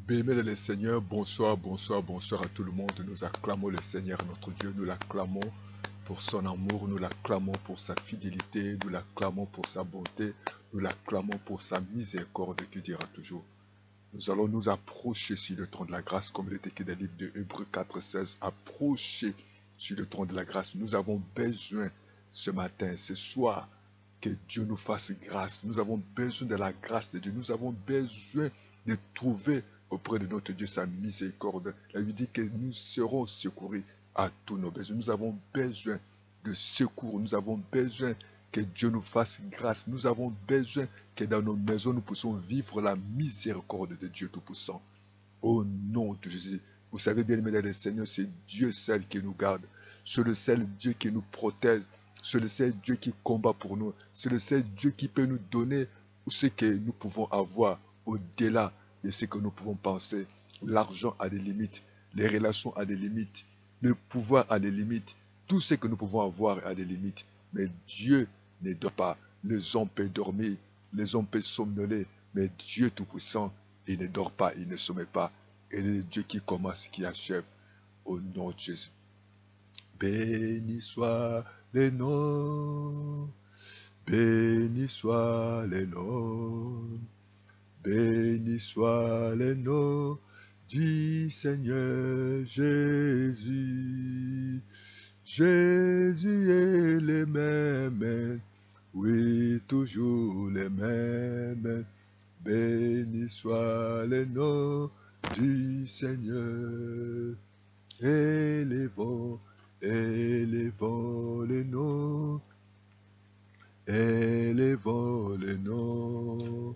Bien-aimés les Seigneurs, bonsoir, bonsoir, bonsoir à tout le monde. Nous acclamons le Seigneur notre Dieu, nous l'acclamons pour son amour, nous l'acclamons pour sa fidélité, nous l'acclamons pour sa bonté, nous l'acclamons pour sa miséricorde qui dira toujours. Nous allons nous approcher sur le trône de la grâce, comme il est écrit dans le livre de Hébreux 4,16. Approcher sur le trône de la grâce. Nous avons besoin ce matin, ce soir, que Dieu nous fasse grâce. Nous avons besoin de la grâce de Dieu. Nous avons besoin de trouver auprès de notre Dieu sa miséricorde. La Bible dit que nous serons secourus à tous nos besoins. Nous avons besoin de secours. Nous avons besoin que Dieu nous fasse grâce. Nous avons besoin que dans nos maisons, nous puissions vivre la miséricorde de Dieu Tout-Puissant. Au nom de Jésus. Vous savez bien, aimés les Seigneurs, c'est Dieu seul qui nous garde. C'est le seul Dieu qui nous protège. C'est le seul Dieu qui combat pour nous. C'est le seul Dieu qui peut nous donner ce que nous pouvons avoir au-delà de ce que nous pouvons penser. L'argent a des limites. Les relations a des limites. Le pouvoir a des limites. Tout ce que nous pouvons avoir a des limites. Mais Dieu ne dort pas. Les hommes peuvent dormir. Les hommes peuvent somnoler. Mais Dieu Tout-Puissant, il ne dort pas, il ne sommeille pas. Il est le Dieu qui commence, qui achève. Au nom de Jésus. Béni soit les noms, béni soit les noms, béni soit les noms du Seigneur Jésus. Jésus est le même, oui, toujours le même. Béni soit le nom du Seigneur. Élevons, élevons le nom, élevons le nom,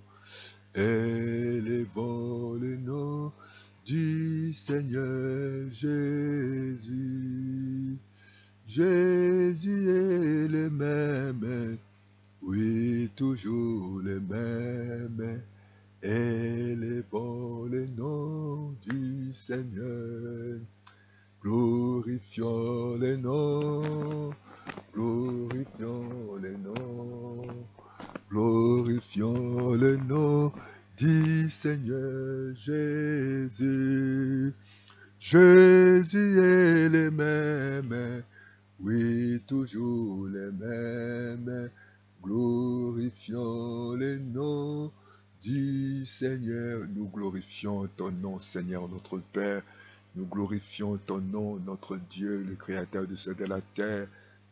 élevons le nom du Seigneur Jésus. Jésus est le même, oui, toujours le même. Élevons le nom du Seigneur. Glorifions les noms, glorifions les noms, glorifions le nom du Seigneur Jésus. Jésus est le même, oui, toujours le même. Glorifions le nom du Seigneur. Nous glorifions ton nom, Seigneur, notre Père. Nous glorifions ton nom, notre Dieu, le Créateur du ciel et de la terre.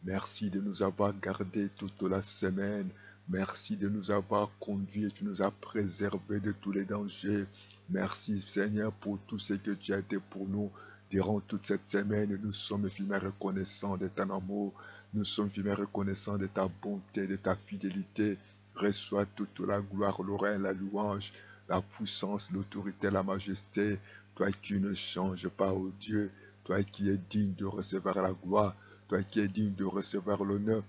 Merci de nous avoir gardés toute la semaine. Merci de nous avoir conduits. Tu nous as préservés de tous les dangers. Merci, Seigneur, pour tout ce que tu as été pour nous durant toute cette semaine. Nous sommes infiniment reconnaissants de ton amour. Nous sommes infiniment reconnaissants de ta bonté, de ta fidélité. Reçois toute la gloire, l'oreille, la louange, la puissance, l'autorité, la majesté. Toi qui ne changes pas, ô Dieu, toi qui es digne de recevoir la gloire, toi qui es digne de recevoir l'honneur,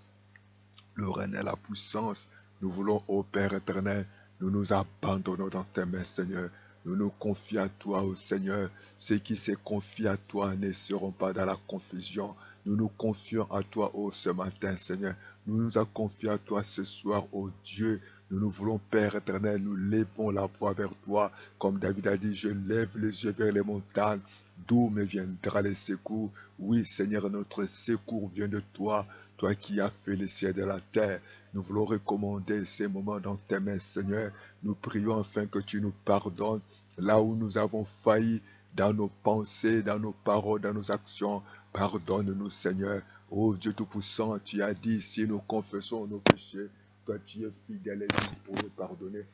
le règne et la puissance. Nous voulons, ô Père éternel, nous nous abandonnons dans tes mains, Seigneur. Nous nous confions à toi, ô Seigneur. Ceux qui se confient à toi ne seront pas dans la confusion. Nous nous confions à toi, ô ce matin, Seigneur. Nous nous avons confié à toi ce soir, ô Dieu. Nous nous voulons, Père éternel, nous levons la voix vers toi. Comme David a dit, je lève les yeux vers les montagnes. D'où me viendra le secours? Oui, Seigneur, notre secours vient de toi. Toi qui as fait les cieux de la terre. Nous voulons recommander ces moments dans tes mains, Seigneur. Nous prions afin que tu nous pardonnes là où nous avons failli dans nos pensées, dans nos paroles, dans nos actions. Pardonne-nous, Seigneur. Ô Dieu Tout-Puissant, tu as dit, si nous confessons nos péchés, toi tu es fidèle et juste pour nous pardonner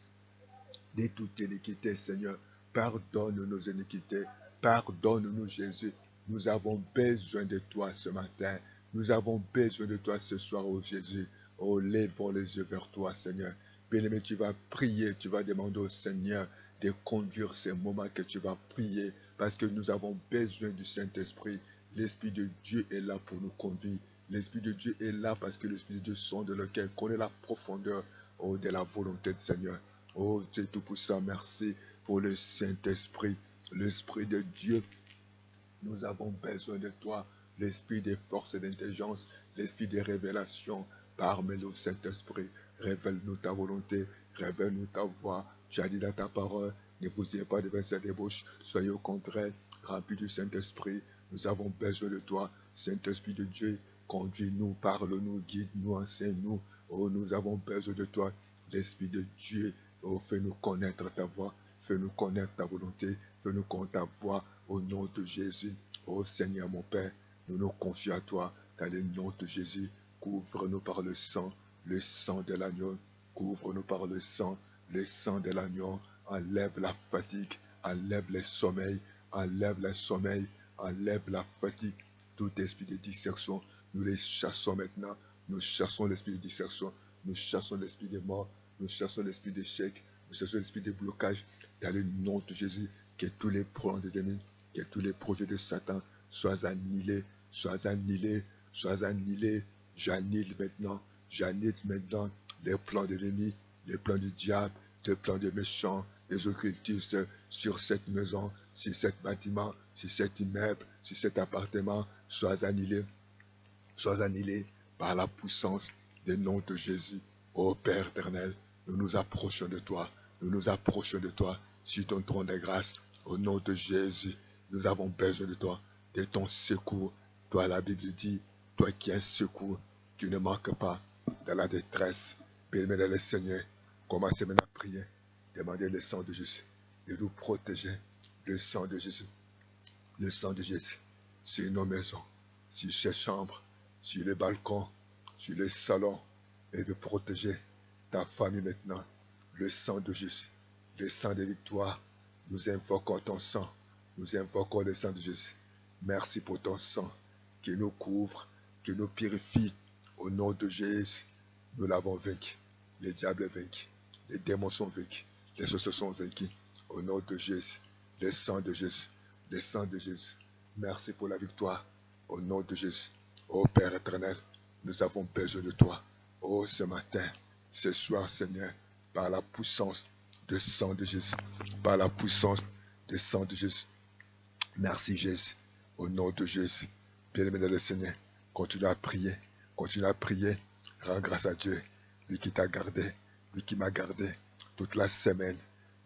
de toute iniquité, Seigneur. Pardonne nos iniquités. Pardonne-nous, Jésus. Nous avons besoin de toi ce matin. Nous avons besoin de toi ce soir, ô Jésus. Oh, lèvons les yeux vers toi, Seigneur. Bien-aimé, tu vas prier, tu vas demander au Seigneur de conduire ces moments que tu vas prier, parce que nous avons besoin du Saint-Esprit. L'Esprit de Dieu est là pour nous conduire. L'Esprit de Dieu est là parce que l'Esprit de Dieu sonde le cœur, connaît la profondeur de la volonté du Seigneur. Oh Dieu Tout-Puissant, merci pour le Saint-Esprit, l'Esprit de Dieu. Nous avons besoin de toi, l'Esprit des forces et d'intelligence, l'Esprit des révélations. Parle-nous, Saint-Esprit, révèle-nous ta volonté, révèle-nous ta voix. Tu as dit dans ta parole Ne vous ayez pas de vaines débauche. Soyez au contraire remplis du Saint-Esprit. Nous avons besoin de toi, Saint-Esprit de Dieu. Conduis-nous, parle-nous, guide-nous, enseigne-nous. Oh, nous avons besoin de toi, l'Esprit de Dieu. Oh, fais-nous connaître ta voix. Fais-nous connaître ta volonté. Fais-nous connaître ta voix au nom de Jésus. Oh Seigneur mon Père, nous nous confions à toi dans le nom de Jésus. Couvre-nous par le sang de l'agneau. Couvre-nous par le sang de l'agneau. Enlève la fatigue, enlève les sommeils, enlève les sommeils, enlève la fatigue. Tout esprit de dissection, nous les chassons maintenant. Nous chassons l'esprit de dissection, nous chassons l'esprit de mort, nous chassons l'esprit d'échec, nous chassons l'esprit de blocage. Dans le nom de Jésus, que tous les plans de l'ennemi, que tous les projets de Satan soient annihilés, soient annihilés, soient annihilés. J'annule maintenant les plans de l'ennemi, les plans du diable, les plans des méchants, les occultistes sur cette maison, sur cet bâtiment, sur cet immeuble, sur cet appartement, soient annihilés par la puissance du nom de Jésus. Ô Père éternel, nous nous approchons de toi, nous nous approchons de toi sur ton trône de grâce. Au nom de Jésus, nous avons besoin de toi, de ton secours. Toi, la Bible dit, toi qui es un secours, tu ne manques pas dans la détresse. Bien-aimé le Seigneur, commencez maintenant à prier. Demandez le sang de Jésus de nous protéger. Le sang de Jésus. Le sang de Jésus sur nos maisons, sur ces chambres, sur les balcons, sur les salons, et de protéger ta famille maintenant. Le sang de Jésus, le sang de victoire. Nous invoquons ton sang. Nous invoquons le sang de Jésus. Merci pour ton sang qui nous couvre, qui nous purifie. Au nom de Jésus, nous l'avons vaincu. Le diable est vaincu. Les démons sont vaincus. Les choses sont vaincus. Au nom de Jésus, le sang de Jésus, le sang de Jésus. Merci pour la victoire. Au nom de Jésus. Ô Père éternel, nous avons besoin de toi. Oh, ce matin, ce soir, Seigneur, par la puissance du sang de Jésus, par la puissance du sang de Jésus. Merci Jésus. Au nom de Jésus. Bien-aimé le Seigneur, continue à prier. Continue à prier. Rends grâce à Dieu, lui qui t'a gardé, lui qui m'a gardé toute la semaine.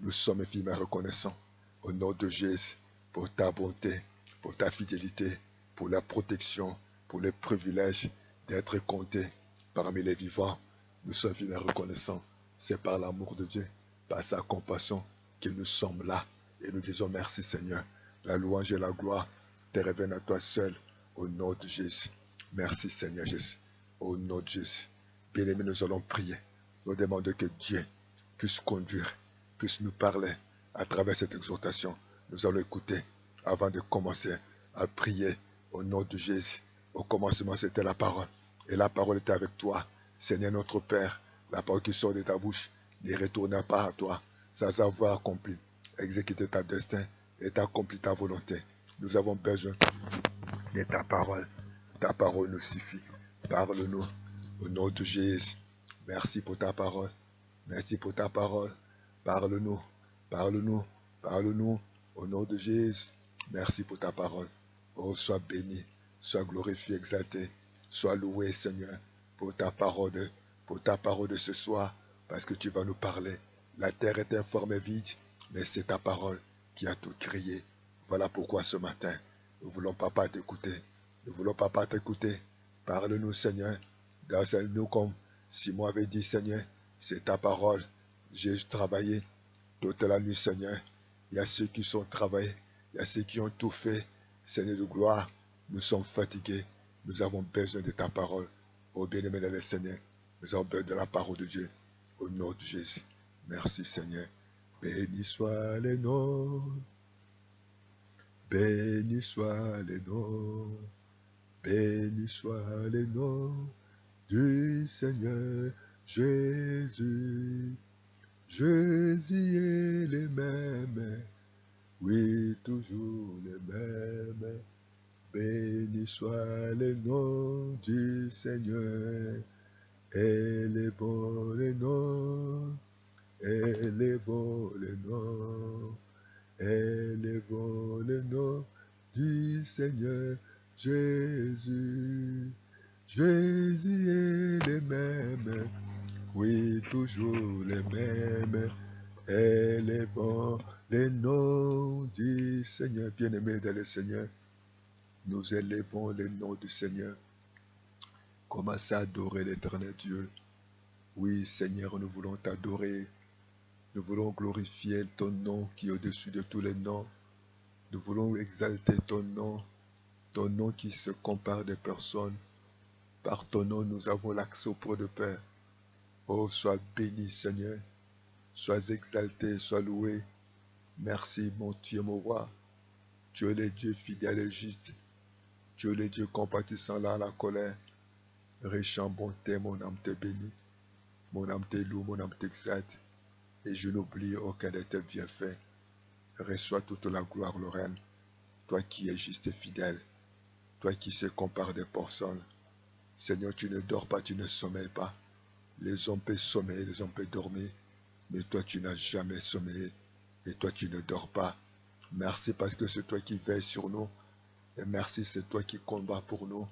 Nous sommes infiniment reconnaissants. Au nom de Jésus, pour ta bonté, pour ta fidélité, pour la protection, pour le privilège d'être compté parmi les vivants. Nous sommes infiniment reconnaissants. C'est par l'amour de Dieu, par sa compassion que nous sommes là. Et nous disons merci Seigneur. La louange et la gloire te reviennent à toi seul. Au nom de Jésus. Merci Seigneur Jésus. Au nom de Jésus. Bien-aimés, nous allons prier. Nous demandons que Dieu puisse conduire, puisse nous parler à travers cette exhortation. Nous allons écouter avant de commencer à prier au nom de Jésus. Au commencement, c'était la parole. Et la parole était avec toi. Seigneur notre Père, la parole qui sort de ta bouche ne retourna pas à toi sans avoir accompli, exécuté ta destin et accompli ta volonté. Nous avons besoin de ta parole. Ta parole nous suffit. Parle-nous au nom de Jésus. Merci pour ta parole. Merci pour ta parole. Parle-nous. Parle-nous. Parle-nous au nom de Jésus. Merci pour ta parole. Oh, sois béni, sois glorifié, exalté. Sois loué, Seigneur, pour ta parole de ce soir, parce que tu vas nous parler. La terre est informe et vide, mais c'est ta parole qui a tout créé. Voilà pourquoi ce matin, nous ne voulons pas t'écouter. Nous ne voulons pas t'écouter. Parle-nous, Seigneur. Dans-nous comme Simon avait dit, Seigneur, c'est ta parole. J'ai travaillé toute la nuit, Seigneur. Il y a ceux qui sont travaillés. Il y a ceux qui ont tout fait. Seigneur de gloire, nous sommes fatigués. Nous avons besoin de ta parole. Ô bien-aimé le Seigneur, nous avons besoin de la parole de Dieu. Au nom de Jésus. Merci, Seigneur. Béni soit les noms. Béni soit les noms. Béni soit les noms du Seigneur Jésus. Jésus est le même, oui, toujours le même. Béni soit le nom du Seigneur. Élevons le nom, élevons le nom, élevons le nom du Seigneur Jésus. Jésus est le même, oui, toujours le même. Élevons le nom du Seigneur. Bien-aimés dans le Seigneur, nous élevons le nom du Seigneur. Commencez à adorer l'éternel Dieu. Oui, Seigneur, nous voulons t'adorer. Nous voulons glorifier ton nom qui est au-dessus de tous les noms. Nous voulons exalter ton nom qui se compare des personnes. Par ton nom, nous avons l'accès auprès de Père. Oh, sois béni, Seigneur. Sois exalté, sois loué. Merci, mon Dieu, mon roi. Tu es le Dieu fidèle et juste. Tu es le Dieu compatissant là à la colère. Riche en bonté, mon âme te bénit. Mon âme te loue, mon âme t'exalte. Et je n'oublie aucun de tes bienfaits. Reçois toute la gloire, le Reine. Toi qui es juste et fidèle. Toi qui se compares des personnes. Seigneur, tu ne dors pas, tu ne sommeilles pas. Les hommes peuvent sommeiller, les hommes peuvent dormir. Mais toi, tu n'as jamais sommeillé. Et toi, tu ne dors pas. Merci parce que c'est toi qui veilles sur nous. Et merci, c'est toi qui combats pour nous.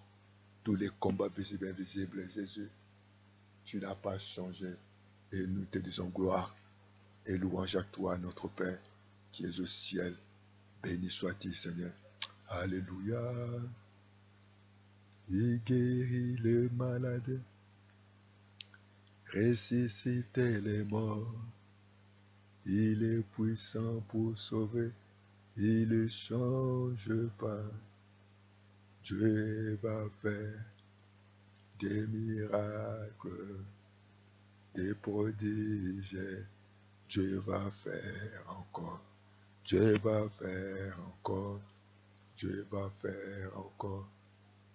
Tous les combats visibles et invisibles, Jésus. Tu n'as pas changé. Et nous te disons gloire et louange à toi, notre Père, qui es au ciel. Béni sois-tu, Seigneur. Alléluia. Il guérit les malades, ressuscite les morts. Il est puissant pour sauver. Il ne change pas. Dieu va faire des miracles, des prodiges. Dieu va faire encore. Dieu va faire encore. Dieu va faire encore.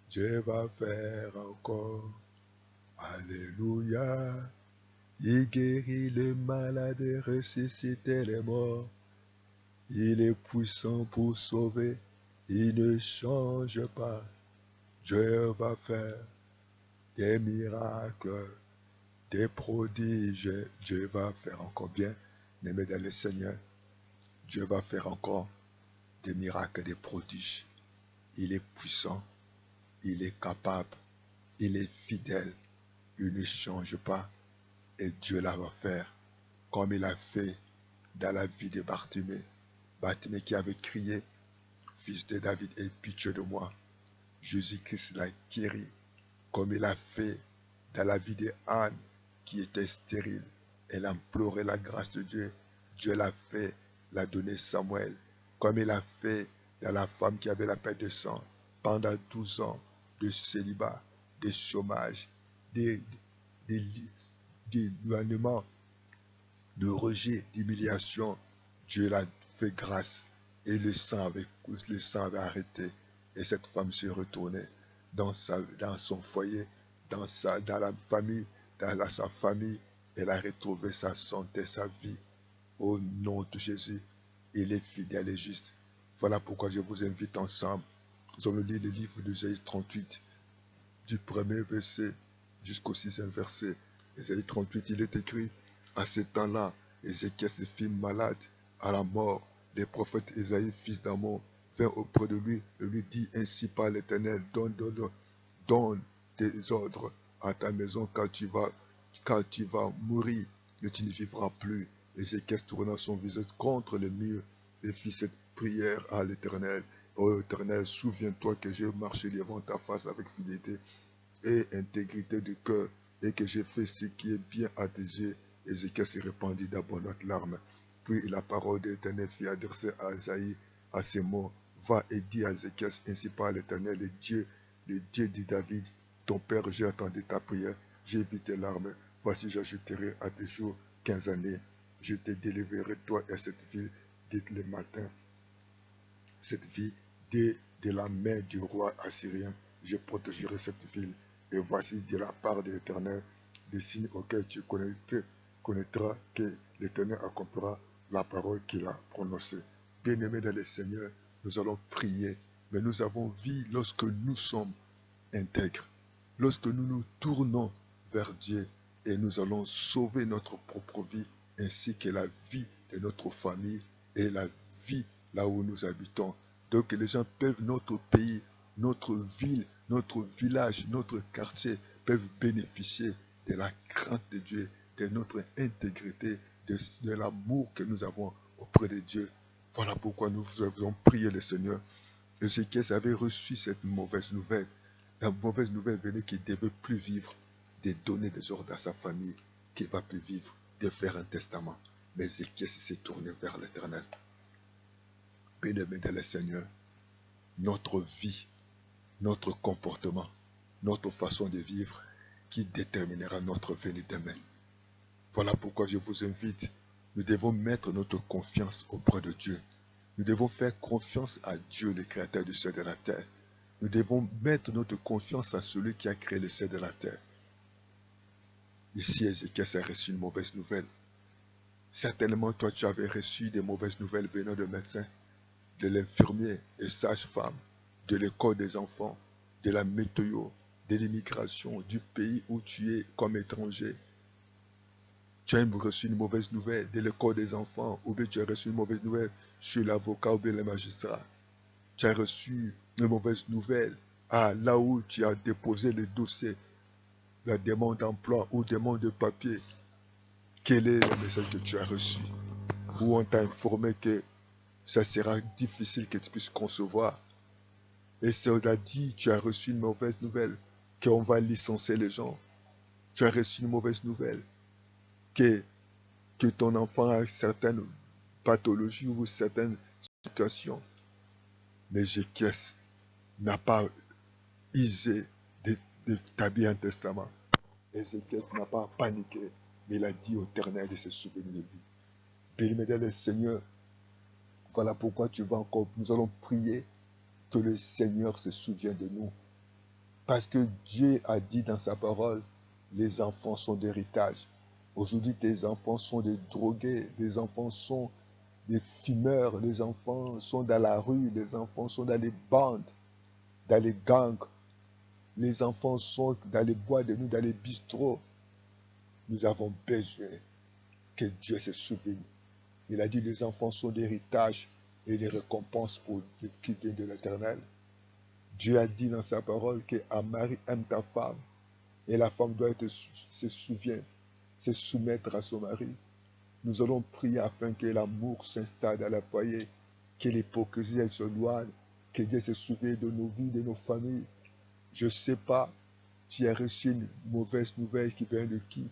Dieu va faire encore. Alléluia. Il guérit les malades, ressuscite les morts. Il est puissant pour sauver. Il ne change pas. Dieu va faire des miracles, des prodiges. Dieu va faire encore bien. Aimé dans le Seigneur, Dieu va faire encore des miracles, des prodiges. Il est puissant. Il est capable. Il est fidèle. Il ne change pas. Et Dieu la va faire comme il a fait dans la vie de Bartimée. Bartimée qui avait crié, Fils de David, aie pitié de moi. Jésus-Christ l'a guéri, comme il a fait dans la vie de Anne qui était stérile. Elle implorait la grâce de Dieu. Dieu l'a fait, l'a donné Samuel, comme il a fait dans la femme qui avait la perte de sang pendant 12 ans de célibat, de chômage, d'éloignement, de rejet, d'humiliation. Dieu l'a fait grâce et le sang avait arrêté. Et cette femme s'est retournée dans son foyer, dans la famille, sa famille. Elle a retrouvé sa santé, sa vie. Au nom de Jésus, il est fidèle et juste. Voilà pourquoi je vous invite ensemble. Nous allons lire le livre d'Ésaïe 38, du premier verset jusqu'au sixième verset. Ésaïe 38, il est écrit, à ce temps-là, Ézéchiel se fit malade à la mort. Le prophète Ésaïe, fils d'Amon, vint auprès de lui et lui dit, ainsi par l'Éternel, donne des ordres à ta maison car tu vas mourir et tu ne vivras plus. Ézéchiel tourna son visage contre le mur et fit cette prière à l'Éternel. Ô Éternel, souviens-toi que j'ai marché devant ta face avec fidélité et intégrité de cœur, et que j'ai fait ce qui est bien à tes yeux. Ézéchiel se répandit d'abondantes larmes. Puis la parole de l'Éternel fut adressée à Isaïe à ces mots. Va et dis à Ézéchiel, ainsi par l'Éternel, le Dieu de David, ton père, j'ai attendu ta prière, j'ai vu tes larmes. Voici, j'ajouterai à tes jours 15 années. Je te délivrerai, toi et cette ville, dites le matin, cette ville de la main du roi assyrien. Je protégerai cette ville. Et voici de la part de l'Éternel des signes auxquels tu connaîtras que l'Éternel accomplira la parole qu'il a prononcée. Bien-aimés dans le Seigneur, nous allons prier, mais nous avons vu lorsque nous sommes intègres, lorsque nous nous tournons vers Dieu et nous allons sauver notre propre vie ainsi que la vie de notre famille et la vie là où nous habitons. Donc les gens peuvent, notre pays, notre ville, notre village, notre quartier peuvent bénéficier de la crainte de Dieu, de notre intégrité, de l'amour que nous avons auprès de Dieu. Voilà pourquoi nous avons prié le Seigneur. Ézéchias avait reçu cette mauvaise nouvelle. La mauvaise nouvelle venait qu'il ne devait plus vivre, de donner des ordres à sa famille, qu'il ne va plus vivre, de faire un testament. Mais Ézéchias s'est tourné vers l'Éternel. Bien-aimé dans le Seigneur, notre vie, notre comportement, notre façon de vivre, qui déterminera notre venir demain. Voilà pourquoi je vous invite, nous devons mettre notre confiance auprès de Dieu. Nous devons faire confiance à Dieu, le Créateur du ciel et de la terre. Nous devons mettre notre confiance à celui qui a créé le ciel et la terre. Ici, Ézéchias a reçu une mauvaise nouvelle. Certainement, toi, tu avais reçu des mauvaises nouvelles venant de médecins, de l'infirmier, des sages-femmes, de l'école des enfants, de la météo, de l'immigration, du pays où tu es comme étranger. Tu as reçu une mauvaise nouvelle de l'école des enfants, ou bien tu as reçu une mauvaise nouvelle chez l'avocat ou bien le magistrat. Tu as reçu une mauvaise nouvelle là où tu as déposé le dossier, la demande d'emploi ou demande de papier. Quel est le message que tu as reçu? Où on t'a informé que ça sera difficile que tu puisses concevoir. Et cela dit, tu as reçu une mauvaise nouvelle, qu'on va licencier les gens. Tu as reçu une mauvaise nouvelle, que ton enfant a certaines pathologies ou certaines situations. Mais Ézéchias n'a pas usé d'établir un testament. Ézéchias n'a pas paniqué, mais il a dit au Éternel de se souvenir de lui. Bien-aimé dans le Seigneur, voilà pourquoi nous allons prier que le Seigneur se souvienne de nous. Parce que Dieu a dit dans sa parole, les enfants sont d'héritage. Aujourd'hui, tes enfants sont des drogués, les enfants sont des fumeurs, les enfants sont dans la rue, les enfants sont dans les bandes, dans les gangs, les enfants sont dans les bois de nuit, dans les bistrots. Nous avons besoin que Dieu se souvienne. Il a dit, les enfants sont d'héritage et des récompenses pour qui vient de l'Éternel. Dieu a dit dans sa parole qu'un mari aime ta femme et la femme doit se soumettre à son mari. Nous allons prier afin que l'amour s'installe dans le foyer, que l'hypocrisie se loigne, que Dieu se souvienne de nos vies, de nos familles. Je ne sais pas, tu as reçu une mauvaise nouvelle qui vient de qui?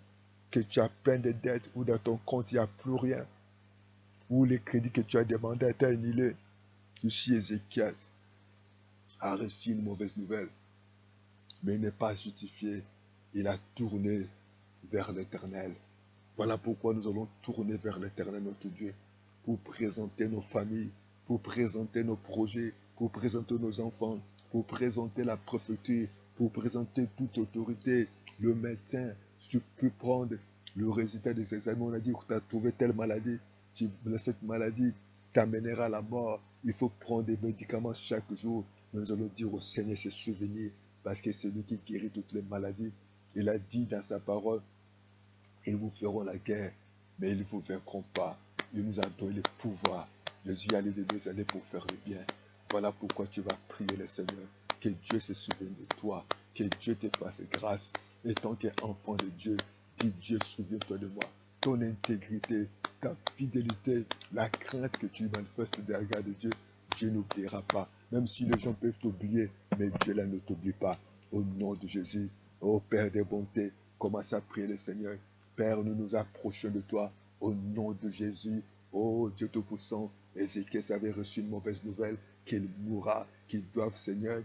Que tu as plein de dettes ou dans ton compte il n'y a plus rien. Ou les crédits que tu as demandé étaient annulés. Ici, Ézéchias a reçu une mauvaise nouvelle, mais il n'est pas justifié. Il a tourné vers l'Éternel. Voilà pourquoi nous allons tourner vers l'Éternel, notre Dieu, pour présenter nos familles, pour présenter nos projets, pour présenter nos enfants, pour présenter la prophétie, pour présenter toute autorité, le médecin. Si tu peux prendre le résultat des examens, on a dit que tu as trouvé telle maladie, cette maladie t'amènera à la mort. Il faut prendre des médicaments chaque jour. Nous allons dire au Seigneur ses souvenirs, parce que c'est lui qui guérit toutes les maladies. Il a dit dans sa parole, ils vous feront la guerre, mais ils ne vous vaincront pas. Il nous a donné le pouvoir. Jésus a allé de nous aller pour faire le bien. Voilà pourquoi tu vas prier le Seigneur. Que Dieu se souvienne de toi. Que Dieu te fasse grâce. Et tant qu'enfant de Dieu, dis Dieu, souviens-toi de moi. Ton intégrité, ta fidélité, la crainte que tu manifestes de la regard de Dieu, Dieu n'oubliera pas. Même si les gens peuvent t'oublier, mais Dieu là ne t'oublie pas. Au nom de Jésus, ô Père des bontés, commence à prier le Seigneur. Père, nous nous approchons de toi au nom de Jésus. Oh Dieu Tout-Puissant, Ézéchias avait reçu une mauvaise nouvelle qu'il mourra, qu'il doive, Seigneur,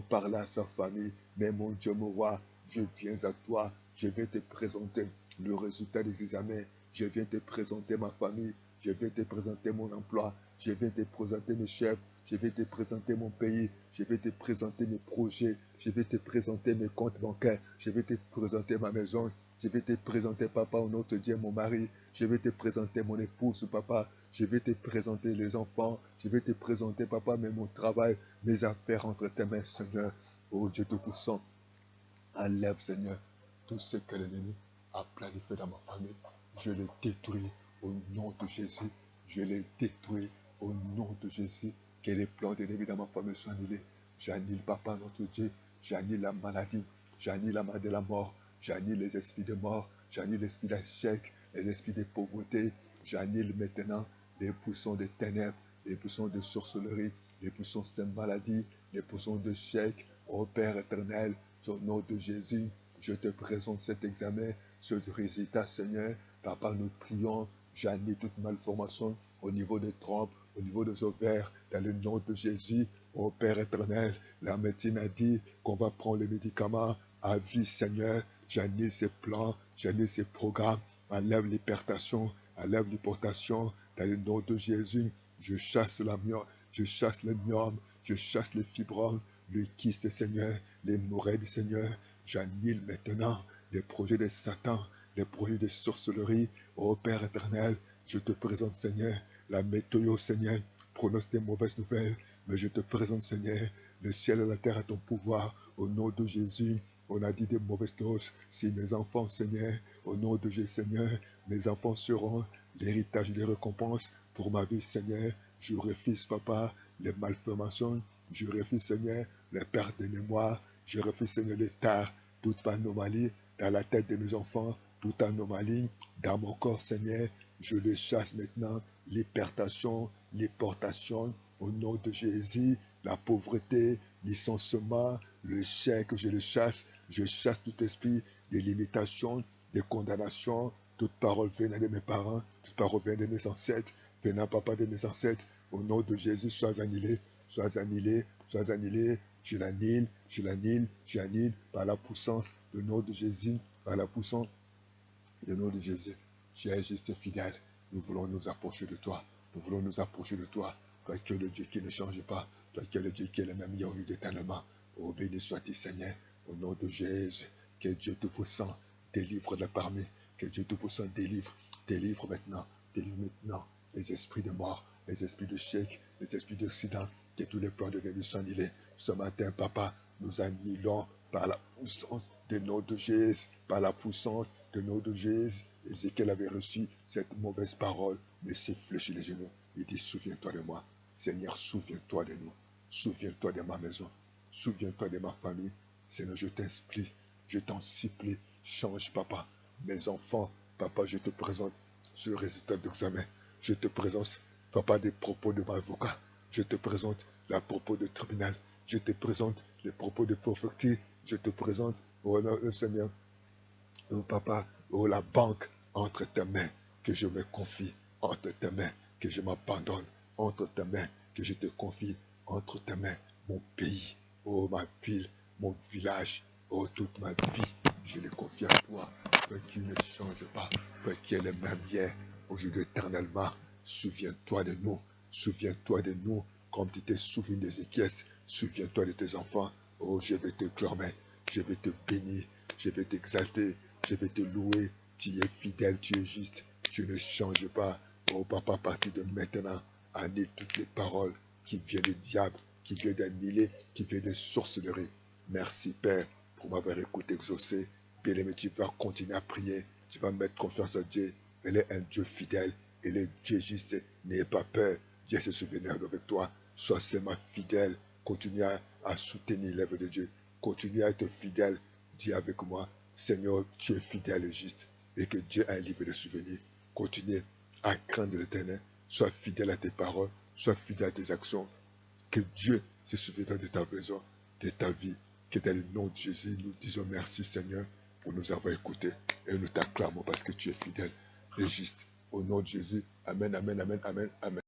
parler à sa famille. Mais mon Dieu, mon roi, je viens à toi. Je vais te présenter le résultat des examens. Je viens te présenter ma famille. Je vais te présenter mon emploi. Je vais te présenter mes chefs. Je vais te présenter mon pays. Je vais te présenter mes projets. Je vais te présenter mes comptes bancaires. Je vais te présenter ma maison. Je vais te présenter, papa, au nom de Dieu, mon mari. Je vais te présenter mon épouse, papa. Je vais te présenter les enfants. Je vais te présenter, papa, mais mon travail, mes affaires entre tes mains, Seigneur. Oh Dieu Tout-Puissant, enlève, Seigneur, tout ce que l'ennemi a planifié dans ma famille. Je le détruis au nom de Jésus. Je le détruis au nom de Jésus. Que les plans de l'ennemi dans ma famille soient annulés. J'annule, papa, notre Dieu. J'annule la maladie. J'annule la maladie de la mort. J'annule les esprits de mort. J'annule l'esprit d'échec. Les esprits de pauvreté. J'annule maintenant les puissants des ténèbres, les puissants de sorcellerie, les puissances de maladie, les puissances de chèques. Ô Père éternel, au nom de Jésus, je te présente cet examen, ce résultat, Seigneur. Papa, nous prions, j'annule toute malformation au niveau des trompes, au niveau des ovaires, dans le nom de Jésus. Ô Père éternel, la médecine a dit qu'on va prendre les médicaments à vie, Seigneur. J'annule ces plans, j'annule ces programmes, enlève l'hypertension, enlève l'hyportation, dans le nom de Jésus. Je chasse la myome, je chasse les myomes, je chasse les fibromes, les kystes, Seigneur, les hémorroïdes, Seigneur. J'annule maintenant les projets de Satan, les projets de sorcellerie. Ô Père éternel, je te présente, Seigneur, la météo, Seigneur, prononce des mauvaises nouvelles, mais je te présente, Seigneur, le ciel et la terre à ton pouvoir, au nom de Jésus. On a dit des mauvaises choses. Si mes enfants, Seigneur, au nom de Jésus, Seigneur, mes enfants seront l'héritage des récompenses pour ma vie, Seigneur. Je refuse, Papa, les malformations. Je refuse, Seigneur, les pertes de mémoire. Je refuse, Seigneur, les tares, toute anomalie dans la tête de mes enfants, toute anomalie dans mon corps, Seigneur. Je les chasse maintenant, l'hypertension, l'hyportation, au nom de Jésus, la pauvreté, licenciement, le chèque, je le chasse. Je chasse tout esprit de limitation, de condamnation, toute parole venant de mes parents, toute parole venant de mes ancêtres, venant, Papa, de mes ancêtres. Au nom de Jésus, sois annulé, sois annulé, sois annulé. Je l'annule, je l'annule, je l'annule par la puissance du nom de Jésus, par la puissance du nom de Jésus. Tu es juste et fidèle. Nous voulons nous approcher de toi. Nous voulons nous approcher de toi. Toi qui es le Dieu qui ne change pas. Toi qui es le Dieu qui est le même hier, aujourd'hui, éternellement. Oh, béni sois-tu, Seigneur. Au nom de Jésus. Que Dieu Tout-Puissant délivre de parmi. Que Dieu Tout-Puissant délivre. Délivre maintenant. Délivre maintenant les esprits de mort, les esprits de chèque, les esprits d'accident. Que tous les plans de l'ennemi soient annulés. Ce matin, Papa, nous annulons par la puissance du nom de Jésus, par la puissance du nom de Jésus. Ézéchiel avait reçu cette mauvaise parole, mais s'est fléchi les genoux. Il dit, souviens-toi de moi. Seigneur, souviens-toi de nous. Souviens-toi de ma maison. Souviens-toi de ma famille. Seigneur, je t'inspire, je t'en supplie. Change, Papa. Mes enfants, Papa, je te présente ce résultat d'examen. Je te présente, Papa, des propos de mon avocat. Je te présente les propos de tribunal. Je te présente les propos de prophétie. Je te présente, oh Seigneur, oh Papa, oh la banque entre tes mains, que je me confie, entre tes mains, que je m'abandonne, entre tes mains, que je te confie, entre tes mains, mon pays, oh ma ville, mon village, oh toute ma vie, je les confie à toi, toi qui ne change pas, toi qui es le même hier, aujourd'hui éternellement. Souviens-toi de nous, souviens-toi de nous, comme tu t'es souvenu d'Ézéchiel, souviens-toi de tes enfants, oh je vais te clamer, je vais te bénir, je vais t'exalter, je vais te louer. Tu es fidèle, tu es juste. Tu ne changes pas. Oh Papa, à partir de maintenant, annule toutes les paroles qui viennent du diable, qui viennent d'annuler, qui viennent de sorcellerie. Merci Père pour m'avoir écouté exaucé. Bien-aimé, tu vas continuer à prier. Tu vas mettre confiance en Dieu. Il est un Dieu fidèle. Il est Dieu juste. N'ayez pas peur. Dieu se souviendra avec toi. Sois seulement fidèle. Continue à soutenir l'œuvre de Dieu. Continue à être fidèle. Dis avec moi, Seigneur, tu es fidèle et juste, et que Dieu a un livre de souvenirs. Continue à craindre l'Éternel. Sois fidèle à tes paroles, sois fidèle à tes actions. Que Dieu se souvienne de ta maison, de ta vie. Que dans le nom de Jésus, nous disons merci, Seigneur, pour nous avoir écoutés. Et nous t'acclamons parce que tu es fidèle et juste. Au nom de Jésus, Amen, Amen, Amen, Amen, Amen.